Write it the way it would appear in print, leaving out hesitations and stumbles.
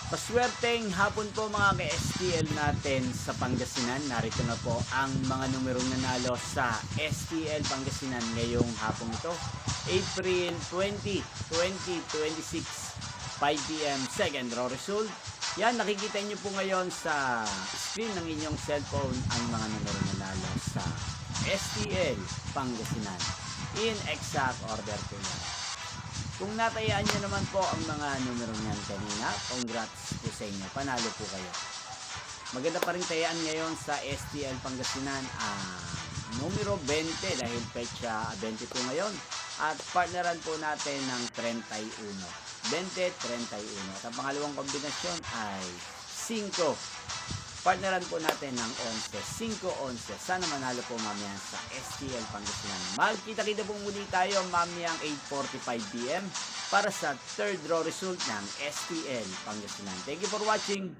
Paswerteng hapon po mga ka-STL natin sa Pangasinan. Narito na po ang mga numerong nanalo sa STL Pangasinan ngayong hapong ito. April 20, 2026, 5 p.m. second draw result. Yan, nakikita nyo po ngayon sa screen ng inyong cellphone ang mga numerong nanalo sa STL Pangasinan. In exact order po yan. Kung natayaan nyo naman po ang mga numero niyan kanina, congrats po sa inyo. Panalo po kayo. Maganda pa rin tayaan ngayon sa STL Pangasinan numero 20 dahil pecha 22 ngayon. At partneran po natin ng 31. 20-31. At ang pangalawang kombinasyon ay 5. Partneran po natin ng 11. 5-11. Sana manalo po mamaya sa STL Pangasinan. Magkita-kita po muli tayo mamayang 8:45 p.m. para sa third draw result ng STL Pangasinan. Thank you for watching.